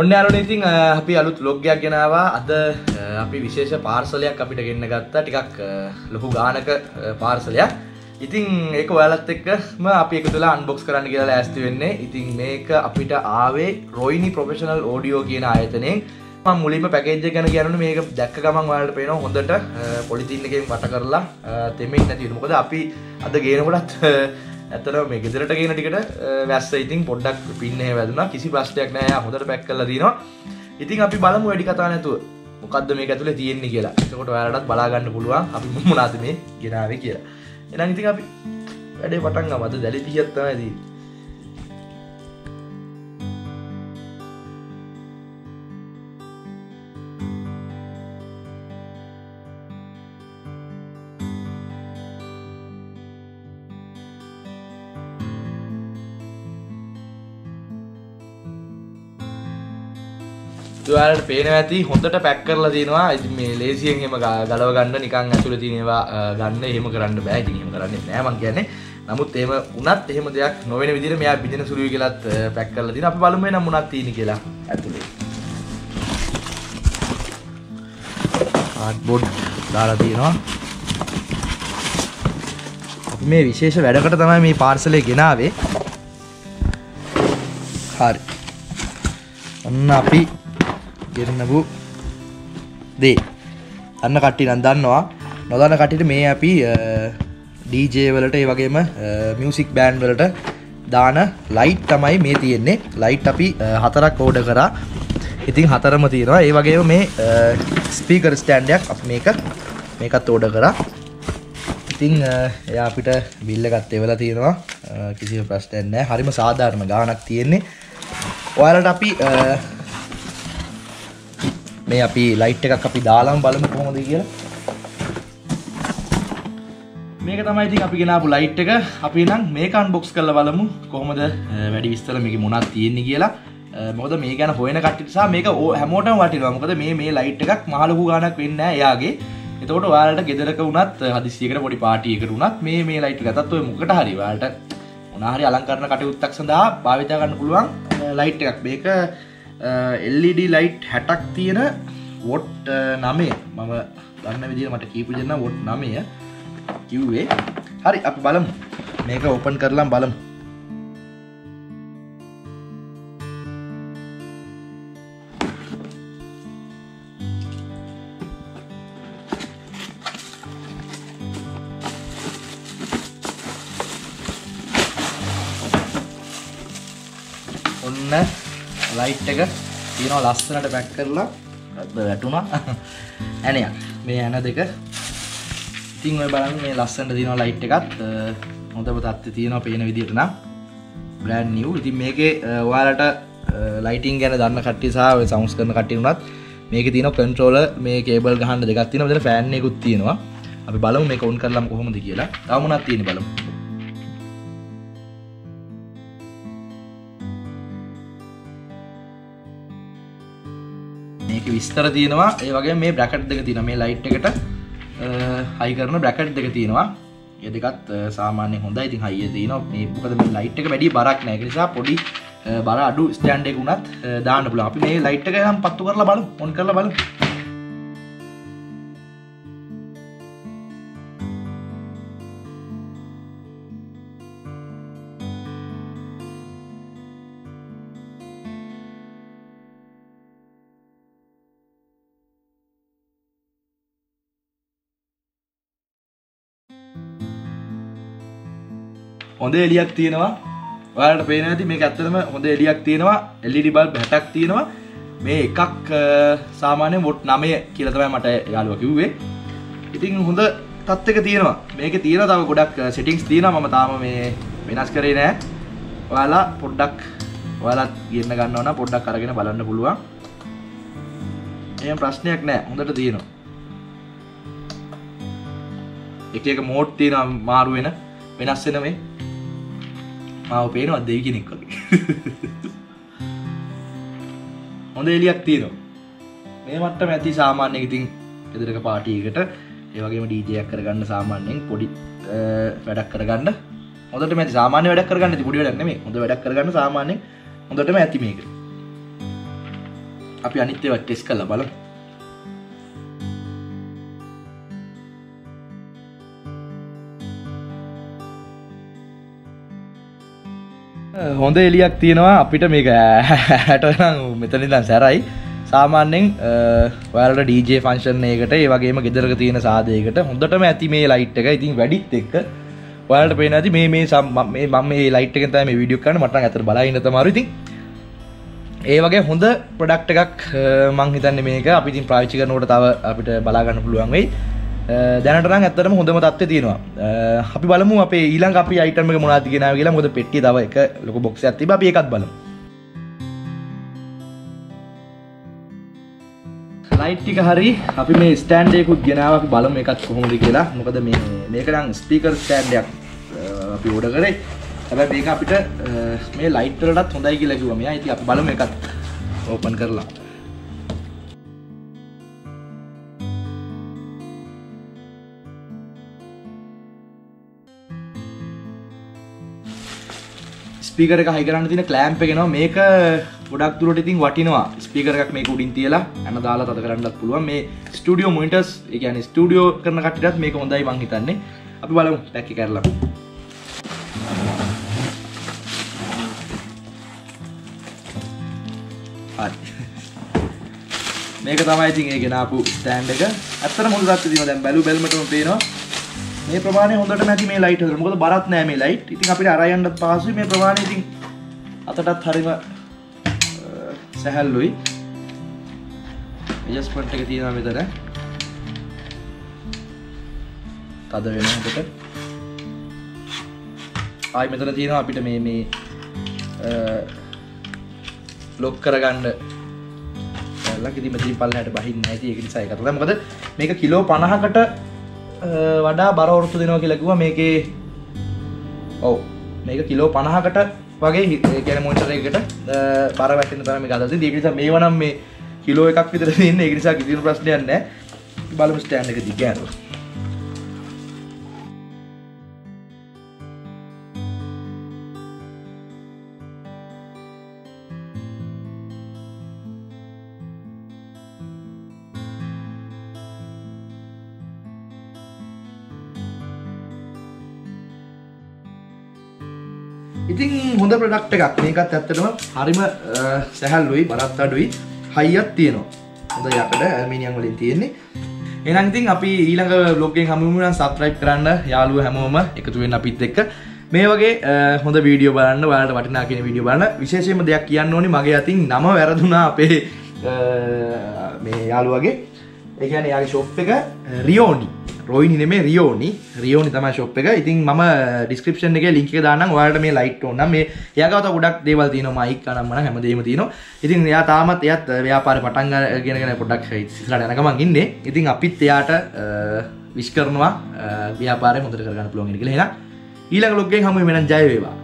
ඔන්න යාළුවනේ ඉතින් අපි අලුත් vlog එකක් ගෙනාවා. අද අපි විශේෂ පාර්සලයක් අපිට ගෙන්න ගත්තා. ටිකක් ලොකු ගානක පාර්සලයක්. ඉතින් ඒක ඔයාලත් එක්කම අපි එකතු වෙලා අන්බොක්ස් කරන්න කියලා ලෑස්ති වෙන්නේ. ඉතින් මේක අපිට ආවේ රොයිනි ප්‍රොෆෙෂනල් ඔඩියෝ කියන ආයතනයෙන්. මම මුලින්ම පැකේජ් එක ගැන කියනොත් මේක දැක්ක ගමන් ඔයාලට පේනවා හොඳට පොලිතින් එකෙන් වට කරලා තෙමෙන්නේ නැති වෙන. මොකද අපි අද ගේනකොටත් ඇත්තටම මේ ගෙදරට ගේන ටිකට වැස්ස ඉතින් පොඩ්ඩක් පින්නේ වැදුනා. කිසි ප්‍රශ්නයක් නැහැ. යා හොඳට පැක් කරලා දිනවා. ඉතින් අපි බලමු වැඩි කතා නැතුව මොකද්ද මේක ඇතුලේ තියෙන්නේ කියලා. එතකොට ඔයාලටත් බලා ගන්න පුළුවන් අපි මොනවද මේ ගෙනාවේ කියලා. එහෙනම් ඉතින් අපි වැඩේ පටන් ගමු. අද දැලි 30ක් තමයි තියෙන්නේ. ඔයාලට පේනවා ඇති හොඳට පැක් කරලා තියෙනවා. ඉතින් මේ ලේසියෙන් එහෙම ගලව ගන්න නිකන් ඇතුලේ තියෙන ඒවා ගන්න එහෙම කරන්න බෑ. ඉතින් එහෙම කරන්නේ නෑ මං කියන්නේ. නමුත් එහෙම වුණත් එහෙම දෙයක් නොවන විදිහට මෙයා බිඳින සුළුයි කියලාත් පැක් කරලා තියෙනවා. අපි බලමු එනම් මොනවද තියෙන්නේ කියලා ඇතුලේ. කාඩ්බෝඩ් දාලා තියෙනවා. අපි මේ විශේෂ වැඩකට තමයි මේ පාර්සලේ ගෙනාවේ. හරි. ඔන්න අපි ගෙන්නපු දේ අන්න කට්ටිය නම් දන්නවා. නොදන්න කට්ටියට මේ අපි DJ වලට ඒ වගේම මියුසික් බෑන්ඩ් වලට දාන ලයිට් තමයි මේ තියෙන්නේ. ලයිට් අපි 4ක් ඕඩර් කරා. ඉතින් 4ම තියෙනවා. ඒ වගේම මේ ස්පීකර් ස්ටෑන්ඩ් එකක් අපි මේකත් ඕඩර් කරා. ඉතින් එයා අපිට බිල් එකත් එවලා තියෙනවා. කිසිම ප්‍රශ්නයක් නැහැ. හරිම සාධාරණ ගාණක් තියෙන්නේ. ඔයාලට අපි මේ අපි ලයිට් එකක් අපි දාලාම බලමු කොහොමද කියලා. මේක තමයි ඉතින් අපි ගෙනාපු ලයිට් එක. අපි නම් මේක අන්බොක්ස් කරලා බලමු කොහොමද වැඩි විස්තර මේකේ මොනවද තියෙන්නේ කියලා. මොකද මේ ගැන හොයන කට්ටියට සහ මේක හැමෝටම වටිනවා. මොකද මේ ලයිට් එකක් මහ ලොකු ගාණක් වෙන්නේ නැහැ එයාගේ. එතකොට ඔයාලට ගෙදරක වුණත් හදිස්සියකට පොඩි පාටි එකකට වුණත් මේ ලයිට් එක ගත්තත් ඔය මොකට හරි ඔයාලට මොනවා හරි අලංකරණ කටයුත්තක් සඳහා භාවිත ගන්න පුළුවන් ලයිට් එකක්. මේක LED ලයිට් 60ක් තියෙන වොට් 9. මම දන්න විදිහට මට කීපු දෙන්න වොට් 9 කිව්වේ. හරි අපි බලමු. මේක ඕපන් කරලා බලමු. ඔන්න ලයිට් එක තියෙනවා ලස්සනට පැක් කරලා වැටුණා. ඇණයක් මේ ඇණ දෙක. ඉතින් ඔය බලන්න මේ ලස්සනට තියෙනවා ලයිට් එකත් හොඳම තත්ත්වයේ තියෙනවා පේන විදිහට නම් බ්‍රෑන්ඩ් නිව්. ඉතින් මේකේ ඔයාලට ලයිටින් ගැන දන්න කට්ටිය සහ ඔය සවුන්ඩ්ස් කරන කට්ටිය උනත් මේකේ තියෙනවා කන්ට්‍රෝලර් මේ කේබල් ගහන්න දෙකක් තියෙනවා. මෙතන ෆෑන් එකකුත් තියෙනවා. අපි බලමු මේක ඔන් කරලාම කොහොමද කියලා. තව මොනවද තියෙන්නේ බලමු. මේක විස්තර තියෙනවා. ඒ වගේම මේ බ්‍රැකට් දෙක තියෙනවා. මේ ලයිට් එකට හයි කරන බ්‍රැකට් දෙක තියෙනවා. මේ දෙකත් සාමාන්‍යයෙන් හොඳයි. ඉතින් හයිය තියෙනවා. මේ මොකද මේ ලයිට් එක වැඩි බරක් නැහැ. ඒ නිසා පොඩි බර අඩු ස්ටෑන්ඩ් එකක් උනත් දාන්න පුළුවන්. අපි මේ ලයිට් එක නම් පත්තු කරලා බලමු. ඔන් කරලා බලමු. හොඳ එළියක් තියෙනවා. ඔයාලට පේනවා ඇති මේක ඇත්තටම හොඳ එළියක් තියෙනවා. LED බල්බ් 60ක් තියෙනවා. මේ එකක් සාමාන්‍යයෙන් වොට් 9 කියලා තමයි මට යාළුවා කිව්වේ. ඉතින් හොඳ තත්ත්වයක තියෙනවා. මේකේ තියෙනවා තව ගොඩක් සෙටින්ග්ස් තියෙනවා. මම තාම මේ වෙනස් කරේ නෑ. ඔයාලා පොඩ්ඩක් ඔයාලත් ගෙන්න ගන්නවා නම් පොඩ්ඩක් අරගෙන බලන්න පුළුවන්. එහෙම ප්‍රශ්නයක් නෑ. හොඳට තියෙනවා. එක මෝඩ් තියෙනවා මාරු වෙන වෙනස් වෙන මේ මාව පේනවා දෙවි කෙනෙක් වගේ. හොඳ එළියක් තියෙනවා. මේ මට්ටම ඇති සාමාන්‍යයෙන් ඉතින් ගෙදරක පාටි එකකට ඒ වගේම DJ එකක් කරගන්න සාමාන්‍යයෙන් පොඩි වැඩක් කරගන්න හොඳටම ඇති. සාමාන්‍ය වැඩක් කරගන්න ඇති පොඩි වැඩක් නෙමෙයි. හොඳ වැඩක් කරගන්න සාමාන්‍යයෙන් හොඳටම ඇති මේක. අපි අනිත් ඒවා ටෙස්ට් කරලා බලමු. හොඳ එලියක් තියෙනවා අපිට මේක ඇට නම් මෙතන ඉඳන් සැරයි. සාමාන්‍යයෙන් ඔයාලට DJ ෆන්ක්ෂන් එකකට ඒ වගේම ගෙදරක තියෙන සාදයකට හොඳටම ඇති මේ ලයිට් එක. ඉතින් වැඩිත් එක්ක ඔයාලට පේනවා ඇති මේ මම මේ ලයිට් එකෙන් තමයි මේ වීඩියෝ කරන්නේ. මට නම් ඇත්තට බලලා ඉන්න තමයි. ඉතින් ඒ වගේ හොඳ ප්‍රොඩක්ට් එකක් මං හිතන්නේ මේක. අපි ඉතින් පාවිච්චි කරනකොට තව අපිට බලා ගන්න පුළුවන් වෙයි. දැනට නම් ඇත්තටම හොඳම තත්ත්වයේ තියෙනවා. අපි බලමු අපේ ඊළඟ අපි අයිටම් එක මොනවද ගෙනාවේ කියලා. මොකද පෙට්ටිය තව එක ලොකු බොක්ස් එකක් තිබ්බා. අපි ඒකත් බලමු. ලයිට් ටික හරි අපි මේ ස්ටෑන්ඩ් එකකුත් ගෙනාවා. අපි බලමු ඒකත් කොහොමද කියලා. මොකද මේක නම් ස්පීකර් ස්ටෑන්ඩ් එකක් අපි ඕඩර් කරේ. හැබැයි මේක අපිට මේ ලයිට් වලටත් හොඳයි කියලා කිව්වා මෙයා. ඉතින් අපි බලමු ඒකත් ඕපන් කරලා. ස්පීකර් එක හයි කරන්න තියෙන ක්ලෑම්ප් එක එනවා. මේක ගොඩක් දුරට ඉතින් වටිනවා. ස්පීකර් එකක් මේක උඩින් තියලා යන දාලා තද කරන්නත් පුළුවන්. මේ ස්ටුඩියෝ මොනිටර්ස්, ඒ කියන්නේ ස්ටුඩියෝ කරන කට්ටියටත් මේක හොඳයි මං හිතන්නේ. අපි බලමු පැක් එක කරලා. හරි. මේක තමයි ඉතින් ඒ ගෙනාපු ස්ටෑන්ඩ් එක. ඇත්තටම හොඳ තත්ත්වෙ තියෙනවා. දැන් බැලුමටම පේනවා. මේ ප්‍රමාණය හොඳටම ඇති මේ ලයිට් හදලා. මොකද බරත් නෑ මේ ලයිට්. ඉතින් අපිට අරන් යන්නත් පහසුයි. මේ ප්‍රමාණය ඉතින් අතටත් හරිම සැහැල්ලුයි. ඇඩ්ජස්ට්මන්ට් එක තියෙනවා මෙතන. තද වෙනකොට. ආයි මෙතන තියෙනවා අපිට මේ ලොක් කරගන්න. ලකිදී මෙතනින් පල්ලෙහාට බහින්නේ නැති. ඒක නිසා ඒක තමයි. මොකද මේක කිලෝ 50කට වඩා බර වර්තු දෙනවා කියලා කිව්වා මේකේ. ඔව් මේක කිලෝ 50කට වගේ ඒ කියන්නේ මොනිටර් එකකට බර වැටෙන තරම මේක අදලා තියෙනවා. ඒක නිසා මේව නම් මේ කිලෝ එකක් විතර තියෙන්නේ. ඒක නිසා කිසිම ප්‍රශ්නයක් නැහැ. බලමු ස්ටෑන්ඩ් එක දිගෑරුවා. ඉතින් හොඳ ප්‍රොඩක්ට් එකක්. මේකත් ඇත්තටම හරිම සැහැල්ලුයි, බරත් අඩුයි, හයියක් තියෙනවා. හොඳ යකඩ ඇලුමිනියම් වලින් තියෙන්නේ. එහෙනම් ඉතින් අපි ඊළඟ vlog එකෙන් හමු වෙමු. නම් subscribe කරන්න යාළුවෝ හැමෝම එකතු වෙන්න අපිත් එක්ක. මේ වගේ හොඳ වීඩියෝ බලන්න, ඔයාලට වටිනා කියන වීඩියෝ බලන්න. විශේෂයෙන්ම දෙයක් කියන්න ඕනේ. මගේ අතින් නම වැරදුනා අපේ මේ යාළුවගේ. ඒ කියන්නේ යාගේ shop එක රියෝනි. රොයිනි නෙමෙයි රියෝනි. රියෝනි තමයි shop එක. ඉතින් මම description එකේ link එක දාන්නම්. ඔයාලට මේ light ඕන නම් මේ එයාගාව තව ගොඩක් දේවල් තියෙනවා. mic අනම්ම නම් හැමදේම තියෙනවා. ඉතින් එයා තාමත් එයාත් ව්‍යාපාරේ පටන් ගන්නගෙන පොඩ්ඩක් ඉස්සරහට යන ගමන් ඉන්නේ. ඉතින් අපිත් එයාට විශ් කරනවා ව්‍යාපාරය හොඳට කරගන්න පුළුවන් වෙන කියලා. එහෙනම් ඊළඟ vlog එකෙන් හමු වෙමු. ජය වේවා.